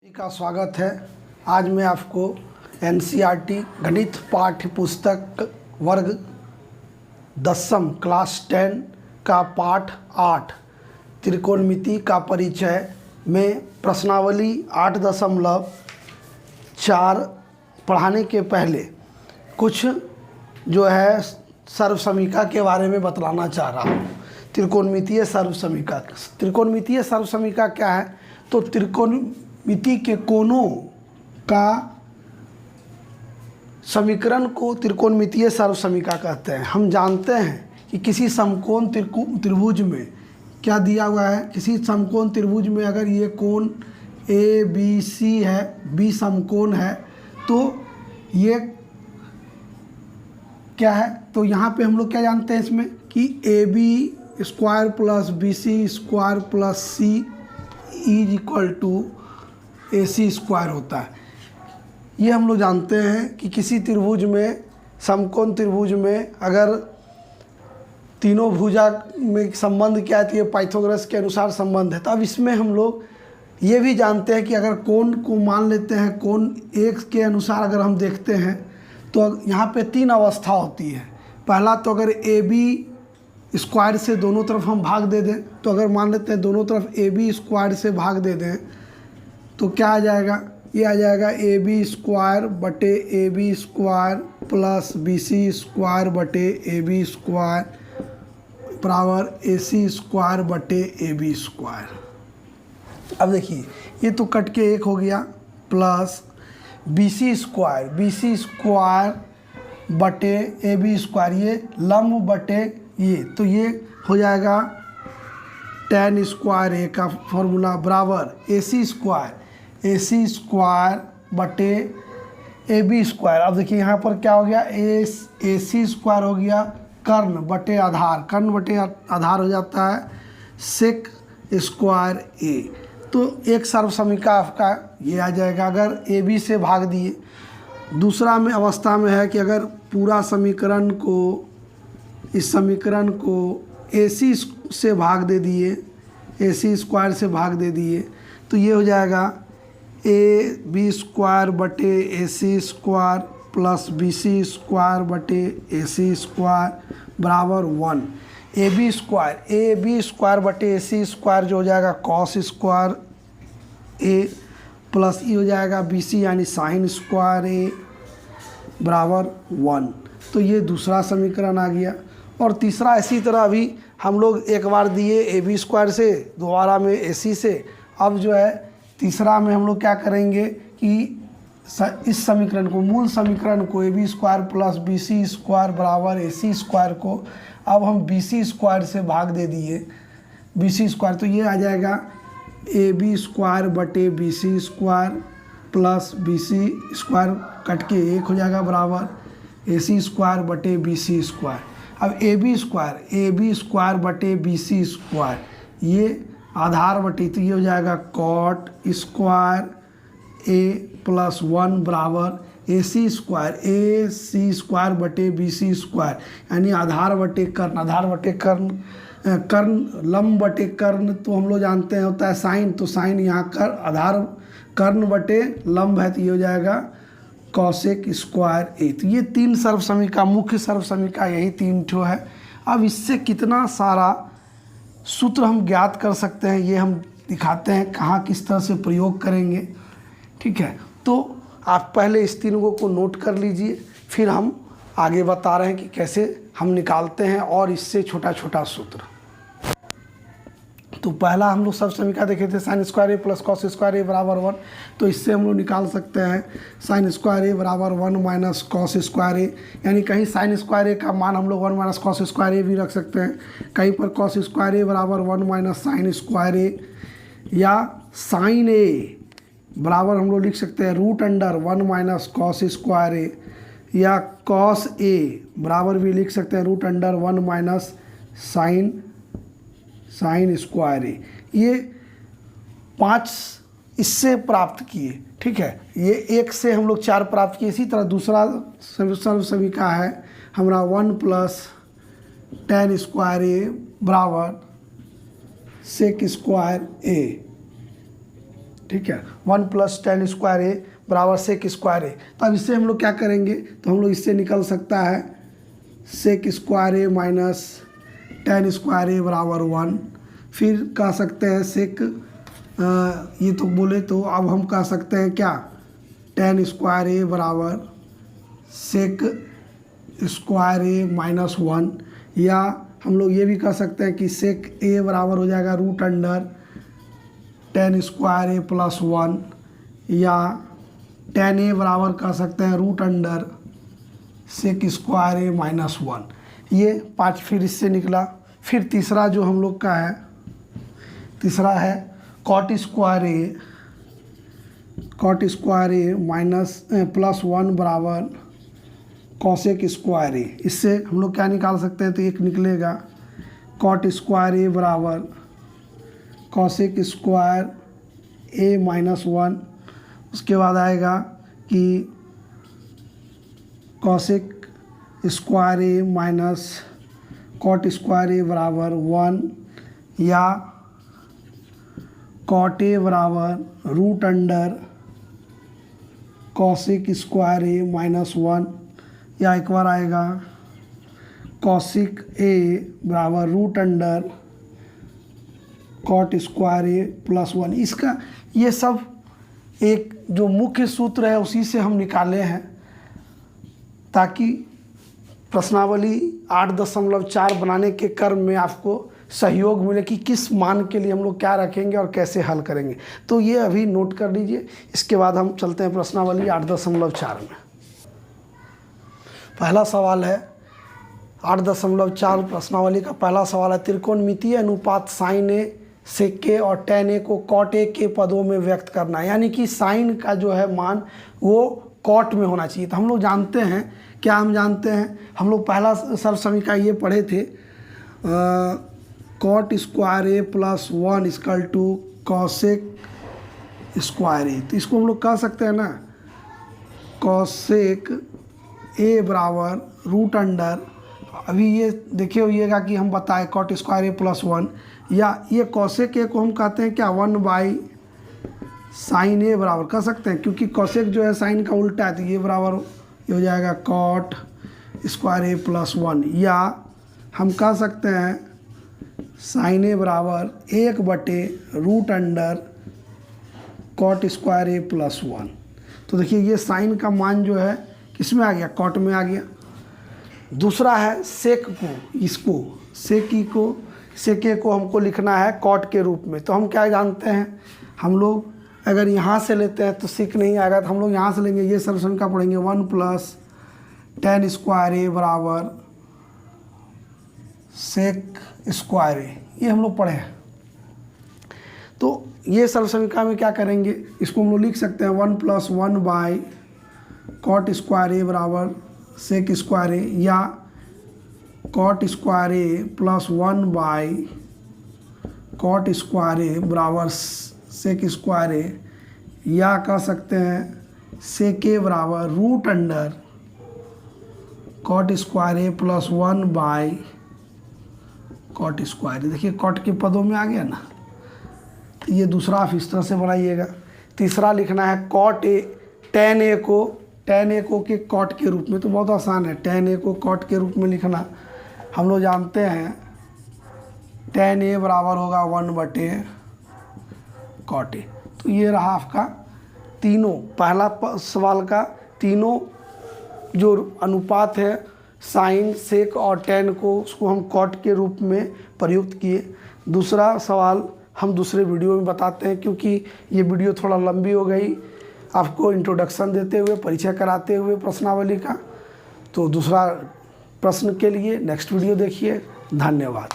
का स्वागत है। आज मैं आपको एनसीईआरटी गणित पाठ्य पुस्तक वर्ग 10वीं क्लास 10 का पाठ 8 त्रिकोणमिति का परिचय में प्रश्नावली 8.4 पढ़ाने के पहले कुछ जो है सर्वसमीका के बारे में बतलाना चाह रहा हूँ। त्रिकोणमितीय सर्वसमीका क्या है? तो त्रिकोणमिति के कोणों का समीकरण को त्रिकोणमितीय सर्वसमीका कहते हैं। हम जानते हैं कि किसी समकोण त्रिभुज में क्या दिया हुआ है। किसी समकोण त्रिभुज में अगर ये कोण ए बी सी है, बी समकोण है, तो ये क्या है? तो यहाँ पे हम लोग क्या जानते हैं इसमें कि A B square plus B C square plus C is equal to A C square होता है। ये हम लोग जानते हैं कि किसी त्रिभुज में, समकोण त्रिभुज में अगर तीनों भुजा में संबंध क्या है तो ये पाइथागोरस के अनुसार संबंध है। तो अब इसमें हम लोग ये भी जानते हैं कि अगर कोण को मान लेते हैं, कोण एक के अनुसार अगर हम देखते हैं तो यहाँ पे तीन अवस्था होती है। पहला तो अगर ए बी स्क्वायर से दोनों तरफ हम भाग दे दें, तो अगर मान लेते हैं दोनों तरफ ए बी स्क्वायर से भाग दे दें तो क्या आ जाएगा? ये आ जाएगा ए बी स्क्वायर बटे A B square plus B C square बटे ए बी स्क्वायर बराबर ए सी स्क्वायर बटे ए बी स्क्वायर। अब देखिए ये तो कट के एक हो गया, प्लस बी सी स्क्वायर बटे ए बी स्क्वायर, ये लंब बटे ये, तो ये हो जाएगा tan स्क्वायर ए का फॉर्मूला बराबर ए सी स्क्वायर बटे ए बी स्क्वायर। अब देखिए यहाँ पर क्या हो गया, ए सी स्क्वायर हो गया कर्ण बटे आधार, कर्ण बटे आधार हो जाता है सेक स्क्वायर ए। तो एक सर्वसमीका आपका ये आ जाएगा अगर ए बी से भाग दिए। दूसरा में अवस्था में है कि अगर पूरा समीकरण को, इस समीकरण को ए सी से भाग दे दिए, ए सी स्क्वायर से भाग दे दिए, तो ये हो जाएगा ए बी स्क्वायर बटे A C square plus B C square बटे ए सी स्क्वायर बराबर 1। ए बी स्क्वायर बटे ए सी स्क्वायर जो हो जाएगा कॉस स्क्वायर ए प्लस ये हो जाएगा बी सी यानी साइन स्क्वायर ए बराबर 1। तो ये दूसरा समीकरण आ गया। और तीसरा इसी तरह अभी हम लोग एक बार दिए ए बी स्क्वायर से, दोबारा में ए सी से। अब जो है तीसरा में हम लोग क्या करेंगे कि इस समीकरण को, मूल समीकरण को A B square plus B C square बराबर ए सी स्क्वायर को अब हम बी सी स्क्वायर से भाग दे दिए, बी सी स्क्वायर, तो ये आ जाएगा ए बी स्क्वायर बटे B C square plus B C square cut के एक हो जाएगा बराबर ए सी स्क्वायर बटे बी सी स्क्वायर। अब ए बी स्क्वायर बटे बी सी स्क्वायर, ये आधार बटे, तो ये हो जाएगा कॉट स्क्वायर ए प्लस 1 बराबर ए सी स्क्वायर बटे बी सी स्क्वायर, यानी आधार बटे कर्ण, कर्ण लंब बटे कर्ण तो हम लोग जानते हैं होता है साइन, तो साइन यहाँ कर आधार कर्ण बटे लंब है, तो ये हो जाएगा कॉसेक स्क्वायर ए। तो ये तीन सर्वसमीका, मुख्य सर्वसमीका यही तीन ठो है। अब इससे कितना सारा सूत्र हम ज्ञात कर सकते हैं ये हम दिखाते हैं, कहाँ किस तरह से प्रयोग करेंगे। ठीक है, तो आप पहले इस तीनों को नोट कर लीजिए, फिर हम आगे बता रहे हैं कि कैसे हम निकालते हैं और इससे छोटा छोटा सूत्र। तो पहला हम लोग सर्वसमीका देखे थे sign square A plus cos square A बराबर 1, तो इससे हम लोग निकाल सकते हैं साइन स्क्वायर ए बराबर 1 माइनस कॉस स्क्वायर ए, यानी कहीं साइन स्क्वायर ए का मान हम लोग 1 माइनस कॉस स्क्वायर ए भी रख सकते हैं, कहीं पर कॉस स्क्वायर ए बराबर 1 माइनस साइन स्क्वायर ए, या साइन ए बराबर हम लोग लिख सकते हैं root under 1 minus cos square A, या कॉस ए बराबर भी लिख सकते हैं root under 1 minus sine square A. ये 5 इससे प्राप्त किए। ठीक है, ये 1 से हम लोग 4 प्राप्त किए। इसी तरह दूसरा सर्वसमीका है हमारा 1 प्लस tan स्क्वायर ए बराबर सेक स्क्वायर ए। ठीक है। 1 + tan स्क्वायर ए बराबर सेक स्क्वायर ए। तो अब इससे हम लोग क्या करेंगे, तो हम लोग इससे निकल सकता है सेक square A minus tan square A बराबर 1। फिर कह सकते हैं सेक ये तो बोले तो अब हम कह सकते हैं क्या, tan स्क्वायर ए बराबर सेक स्क्वायर ए माइनस 1, या हम लोग ये भी कह सकते हैं कि सेक ए बराबर हो जाएगा root under tan square A plus 1, या tan ए बराबर कह सकते हैं रूट अंडर सेक स्क्वायर ए माइनस 1। ये 5 फिर इससे निकला। फिर तीसरा जो हम लोग का है, तीसरा है कॉट स्क्वायर ए माइनस प्लस 1 बराबर कॉसेक स्क्वायर ए। इससे हम लोग क्या निकाल सकते हैं, तो एक निकलेगा कॉट स्क्वायर ए बराबर कॉसेक स्क्वायर ए माइनस 1। उसके बाद आएगा कि cosec square A minus cot square A बराबर 1, या कॉट ए बराबर रूट अंडर कॉसेक स्क्वायर ए माइनस 1, या एक बार आएगा कॉसिक ए बराबर root under cot square A plus 1। इसका ये सब एक जो मुख्य सूत्र है उसी से हम निकाले हैं, ताकि प्रश्नावली 8.4 बनाने के क्रम में आपको सहयोग मिले कि किस मान के लिए हम लोग क्या रखेंगे और कैसे हल करेंगे। तो ये अभी नोट कर लीजिए। इसके बाद हम चलते हैं प्रश्नावली 8.4 में। पहला सवाल है 8.4 प्रश्नावली का पहला सवाल है, त्रिकोणमितीय अनुपात साइन ए सेक ए और tan ए को कॉट ए के पदों में व्यक्त करना है। यानी कि साइन का जो है मान वो कॉट में होना चाहिए। तो हम लोग जानते हैं, क्या हम जानते हैं, हम लोग पहला सर्व समीकरण ये पढ़े थे, cot square A plus 1 equal to cosec square A. तो इसको हम लोग कह सकते हैं ना, कॉसेक ए बराबर रूट अंडर, अभी ये देखे होइएगा कि हम बताए कॉट स्क्वायर ए प्लस 1, या ये कॉसेक ए को हम कहते हैं क्या 1 बाई साइन ए बराबर कह सकते हैं, क्योंकि कॉसेक जो है साइन का उल्टा है। तो ये बराबर ये हो जाएगा कॉट स्क्वायर ए प्लस 1, या हम कह सकते हैं साइन ए बराबर 1/रूट under cot square A plus 1। तो देखिए ये साइन का मान जो है किस में आ गया, कॉट में आ गया। दूसरा है सेक को, इसको सेक ए को हमको लिखना है कॉट के रूप में। तो हम क्या जानते हैं, हम लोग अगर यहाँ से लेते हैं तो सेक नहीं आएगा, तो हम लोग यहाँ से लेंगे, ये सॉल्यूशन का पढ़ेंगे 1 + tan स्क्वायर ए बराबर सेक स्क्वायर ए, ये हम लोग पढ़े हैं। तो ये सर्व समीकरण में क्या करेंगे, इसको हम लोग लिख सकते हैं 1 + 1 बाई कॉट स्क्वायर ए बराबर सेक स्क्वायर ए, या cot square A plus 1 by cot square A बराबर सेक स्क्वायर ए, या कह सकते हैं सेक ए बराबर root under cot square A plus 1 by cot square A. देखिए कॉट के पदों में आ गया ना। तो ये दूसरा आप इस तरह से बनाइएगा। तीसरा लिखना है कॉट ए tan ए को के कॉट के रूप में। तो बहुत आसान है, tan ए को कॉट के रूप में लिखना। हम लोग जानते हैं tan ए बराबर होगा 1/कॉट ए। तो ये रहा आपका तीनों, पहला सवाल का तीनों जो अनुपात है साइन सेक और tan को, उसको हम कॉट के रूप में प्रयुक्त किए। दूसरा सवाल हम दूसरे वीडियो में बताते हैं, क्योंकि ये वीडियो थोड़ा लंबी हो गई आपको इंट्रोडक्शन देते हुए, परिचय कराते हुए प्रश्नावली का। तो दूसरा प्रश्न के लिए नेक्स्ट वीडियो देखिए। धन्यवाद।